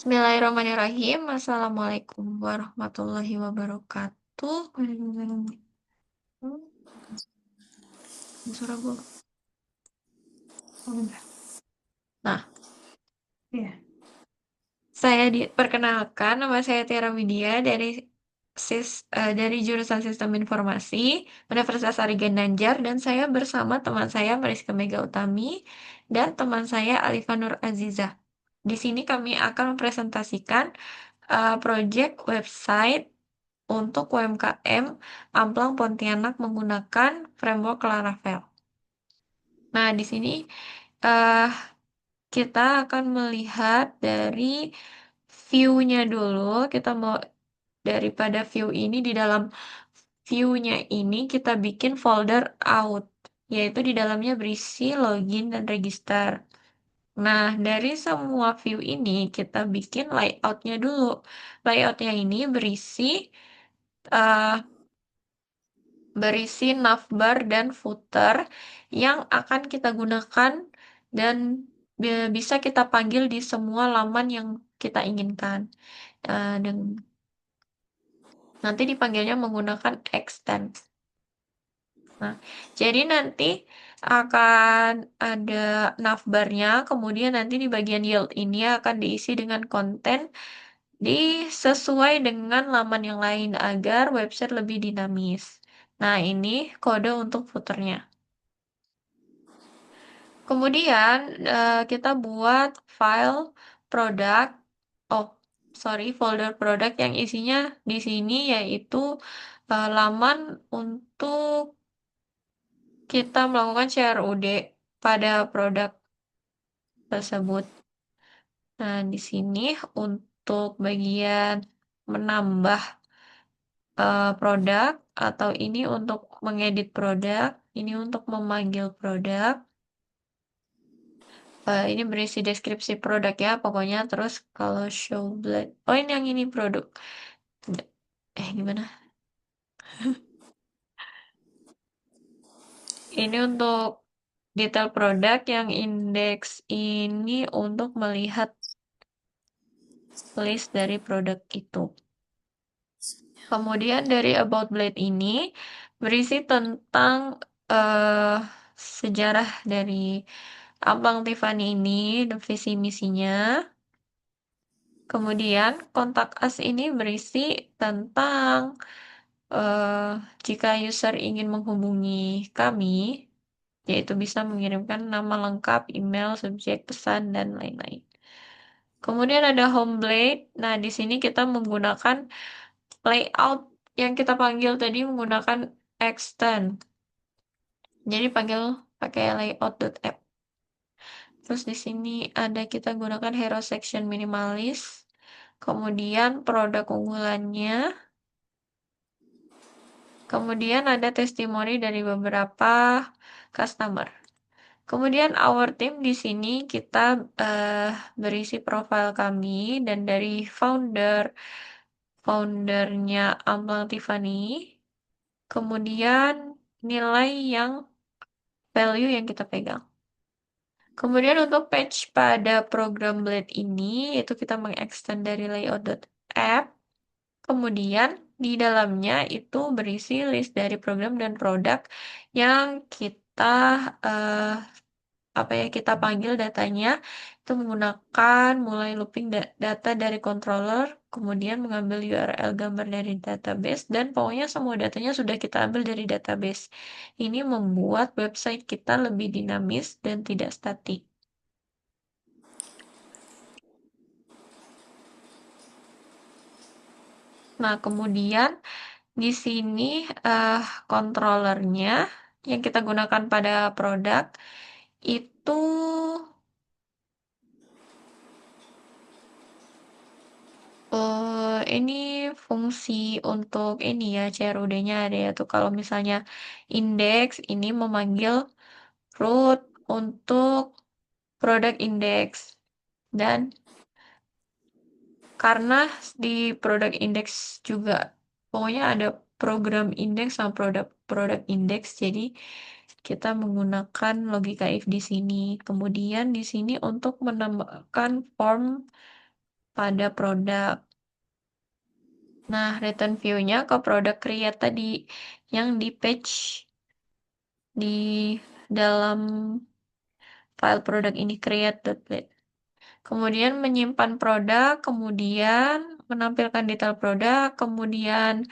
Bismillahirrahmanirrahim. Assalamualaikum warahmatullahi wabarakatuh. Suara gue. Oh, udah. Nah, Iya. saya diperkenalkan, nama saya Tiara Widya dari jurusan Sistem Informasi Universitas Arigan Nanjar, dan saya bersama teman saya Mariska Mega Utami dan teman saya Alifa Nur Azizah. Di sini kami akan mempresentasikan proyek website untuk UMKM Amplang Pontianak menggunakan framework Laravel. Nah, di sini eh, kita akan melihat dari view-nya dulu. Kita mau daripada view ini, di dalam view-nya ini kita bikin folder out, yaitu di dalamnya berisi login dan register. Nah, dari semua view ini kita bikin layout-nya dulu. Layout-nya ini eh, berisi navbar dan footer yang akan kita gunakan dan bisa kita panggil di semua laman yang kita inginkan. Dan nanti dipanggilnya menggunakan extend. Nah, jadi nanti akan ada navbarnya, kemudian nanti di bagian yield ini akan diisi dengan konten sesuai dengan laman yang lain agar website lebih dinamis. Nah, ini kode untuk footernya. Kemudian kita buat file produk, oh sorry, folder produk yang isinya di sini yaitu laman untuk kita melakukan CRUD pada produk tersebut. Nah, di sini untuk bagian menambah produk, atau ini untuk mengedit produk, ini untuk memanggil produk. Ini berisi deskripsi produk ya, pokoknya. Terus kalau show blade, oh ini yang ini produk. Gimana? Ini untuk detail produk, yang indeks ini untuk melihat list dari produk itu. Kemudian dari About Blade ini berisi tentang eh, sejarah dari Abang Tiffany ini, dan visi misinya. Kemudian kontak us ini berisi tentang eh, jika user ingin menghubungi kami, yaitu bisa mengirimkan nama lengkap, email, subjek, pesan, dan lain-lain. Kemudian ada home blade. Nah, di sini kita menggunakan layout yang kita panggil tadi menggunakan extend. Jadi panggil pakai layout.app. Terus di sini ada kita gunakan hero section minimalis. Kemudian produk unggulannya. Kemudian ada testimoni dari beberapa customer. Kemudian our team, di sini kita berisi profil kami, dan dari foundernya Amplang Tiffany. Kemudian nilai value yang kita pegang. Kemudian untuk page pada program Blade ini, itu kita mengextend dari layout.app. Kemudian di dalamnya itu berisi list dari program dan produk yang kita eh, kita panggil datanya, itu menggunakan mulai looping data dari controller, kemudian mengambil URL gambar dari database, dan pokoknya semua datanya sudah kita ambil dari database. Ini membuat website kita lebih dinamis dan tidak statik. Nah, kemudian di sini controllernya yang kita gunakan pada produk itu ini fungsi untuk ini ya, CRUD-nya ada ya tuh. Kalau misalnya indeks ini memanggil root untuk produk indeks, dan karena di produk indeks juga pokoknya ada program indeks sama produk indeks, jadi kita menggunakan logika if di sini. Kemudian di sini untuk menambahkan form pada produk. Nah, return view-nya ke produk create tadi yang di page di dalam file produk ini create.py. Kemudian menyimpan produk, kemudian menampilkan detail produk, kemudian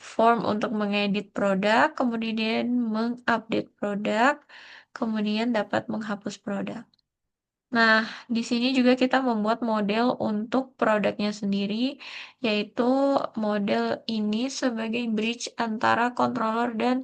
form untuk mengedit produk, kemudian mengupdate produk, kemudian dapat menghapus produk. Nah, di sini juga kita membuat model untuk produknya sendiri, yaitu model ini sebagai bridge antara controller dan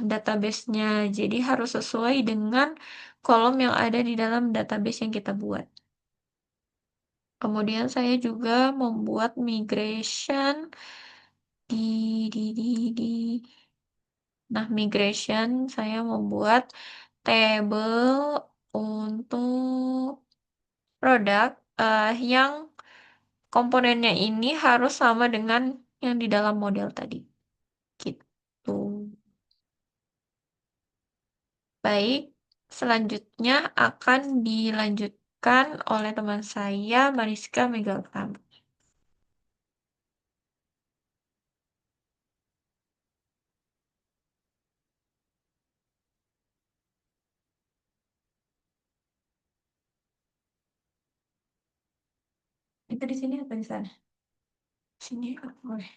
database-nya. Jadi harus sesuai dengan kolom yang ada di dalam database yang kita buat. Kemudian saya juga membuat migration di. Nah, migration saya membuat table untuk produk yang komponennya ini harus sama dengan yang di dalam model tadi. Gitu. Baik, selanjutnya akan dilanjutkan oleh teman saya, Mariska Megalkam. Itu di sini atau di sana? Sini, boleh.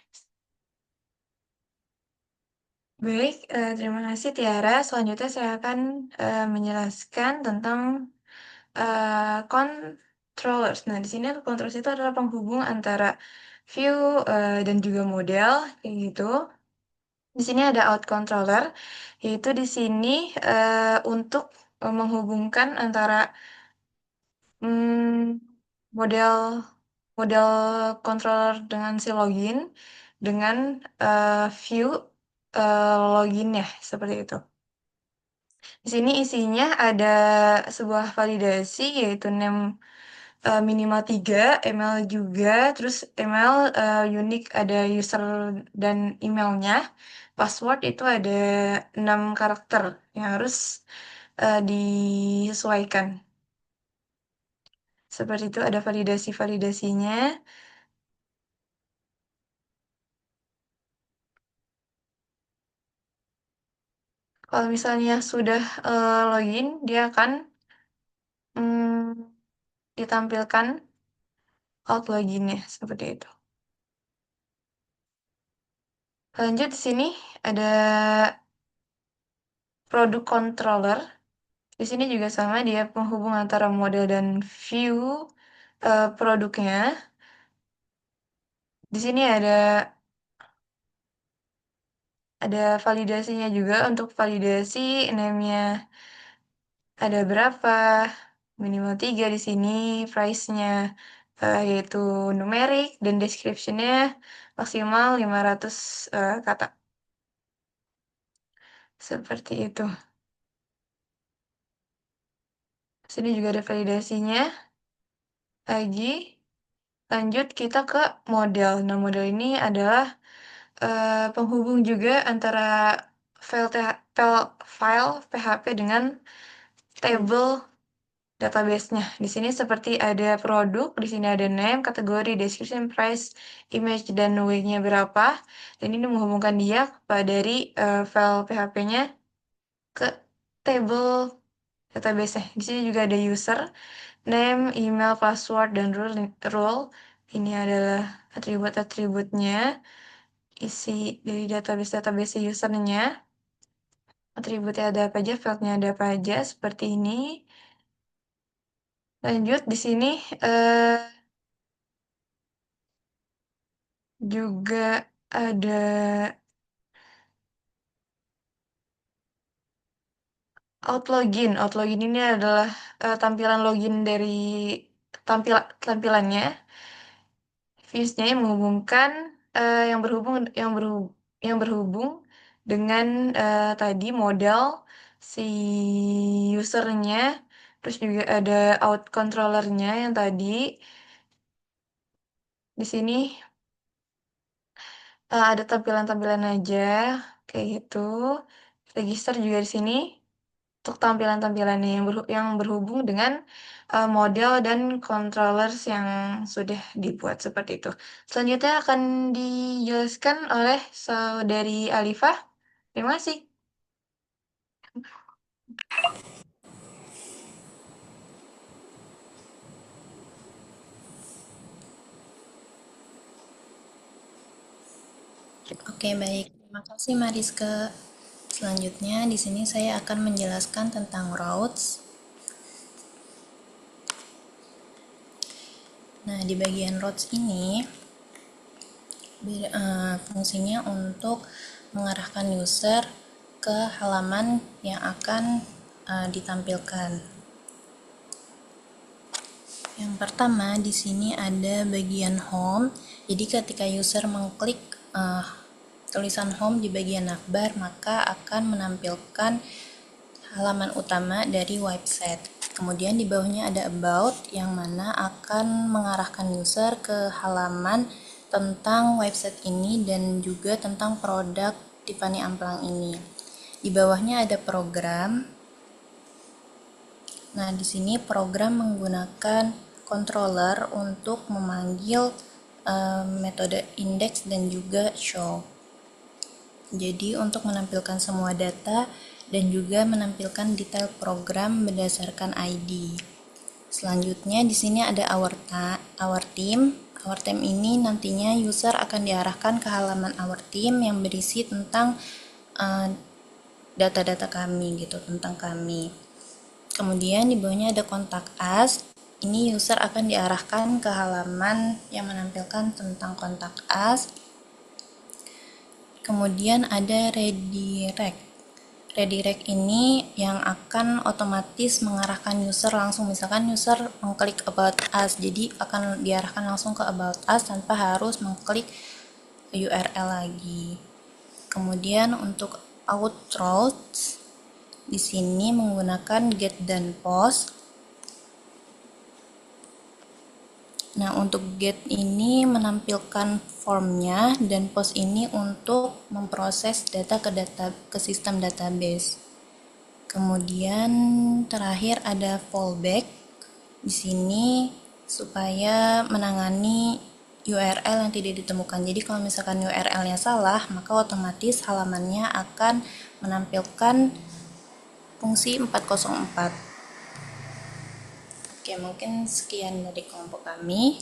Baik, terima kasih Tiara. Selanjutnya saya akan menjelaskan tentang controllers. Nah, di sini controllers itu adalah penghubung antara view dan juga model, kayak gitu. Di sini ada out controller, yaitu di sini untuk menghubungkan antara hmm, model model controller dengan si login dengan view loginnya seperti itu. Di sini isinya ada sebuah validasi yaitu name minimal 3, email juga, terus email unik ada user dan emailnya. Password itu ada 6 karakter yang harus disesuaikan. Seperti itu ada validasi-validasinya. Kalau misalnya sudah login, dia akan mm, ditampilkan out loginnya seperti itu. Lanjut di sini ada produk controller. Di sini juga sama, dia penghubung antara model dan view produknya. Di sini ada validasinya juga untuk validasi name-nya ada berapa, minimal 3 di sini, price-nya yaitu numerik dan description-nya maksimal 500 kata. Seperti itu. Sini juga ada validasinya. Lagi, lanjut kita ke model. Nah, model ini adalah penghubung juga antara file, file PHP dengan table database-nya. Di sini seperti ada produk, di sini ada name, kategori, description, price, image, dan weight-nya berapa. Dan ini menghubungkan dia dari file PHP-nya ke table database-nya. Di sini juga ada user, name, email, password, dan rule. Ini adalah atribut-atributnya, isi dari database usernya. Atributnya ada apa aja, fieldnya ada apa aja, seperti ini. Lanjut di sini eh, juga ada out login. Out login ini adalah tampilan login dari tampilannya. Views-nya yang menghubungkan yang berhubung dengan tadi model si usernya, terus juga ada out controllernya yang tadi. Di sini ada tampilan-tampilan aja kayak gitu. Register juga di sini. untuk tampilan-tampilannya yang berhubung dengan, model dan controllers yang sudah dibuat seperti itu. Selanjutnya akan dijelaskan oleh saudari Alifah. Terima kasih. Oke, baik. Terima kasih Mariska. Selanjutnya di sini saya akan menjelaskan tentang routes. Nah, di bagian routes ini fungsinya untuk mengarahkan user ke halaman yang akan ditampilkan. Yang pertama di sini ada bagian home. Jadi ketika user mengklik tulisan home di bagian navbar, maka akan menampilkan halaman utama dari website. Kemudian di bawahnya ada about yang mana akan mengarahkan user ke halaman tentang website ini dan juga tentang produk Tiffany Amplang ini. Di bawahnya ada program. Nah, di sini program menggunakan controller untuk memanggil metode index dan juga show. Jadi untuk menampilkan semua data dan juga menampilkan detail program berdasarkan ID. Selanjutnya di sini ada our team. Our team ini nantinya user akan diarahkan ke halaman our team yang berisi tentang uh, data-data kami gitu, tentang kami. Kemudian di bawahnya ada kontak us. Ini user akan diarahkan ke halaman yang menampilkan tentang kontak us. Kemudian ada redirect. Redirect ini yang akan otomatis mengarahkan user langsung, misalkan user mengklik about us, jadi akan diarahkan langsung ke about us tanpa harus mengklik URL lagi. Kemudian untuk outroutes di sini menggunakan get dan post. Nah, untuk get ini menampilkan formnya dan post ini untuk memproses data ke sistem database. Kemudian terakhir ada fallback di sini supaya menangani URL yang tidak ditemukan. Jadi kalau misalkan URL-nya salah, maka otomatis halamannya akan menampilkan fungsi 404. Oke, mungkin sekian dari kelompok kami.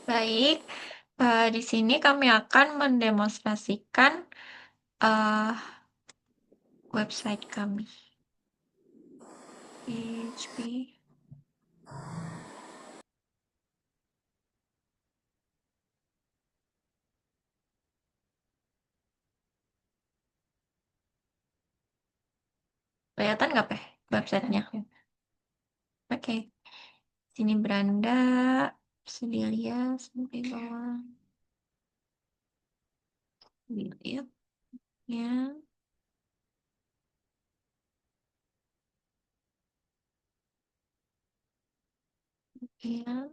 Baik, di sini kami akan mendemonstrasikan eh, website kami. PHP. Kelihatan nggak, Peh, websitenya? Oke. Sini beranda, bisa dilihat sampai bawah. Dilihat, ya. Ya.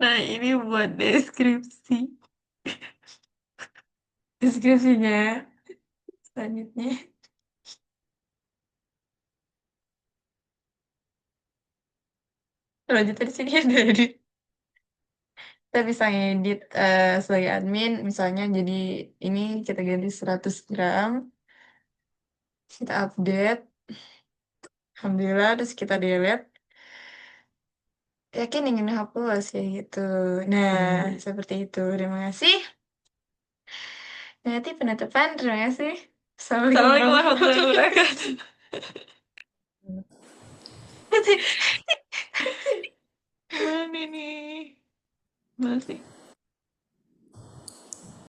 Nah, ini buat deskripsi. Deskripsinya selanjutnya. Selanjutnya di sini ada edit. Kita bisa ngedit sebagai admin, misalnya jadi ini kita ganti 100 gram. Kita update. Alhamdulillah, terus kita delete. Yakin ingin hapus ya gitu. Nah, seperti itu. Terima kasih. Nanti penutupan, terima kasih. Assalamualaikum Assalamualaikum warahmatullahi warahmatullahi wabarakatuh. wabarakatuh. Gimana nih? Masih.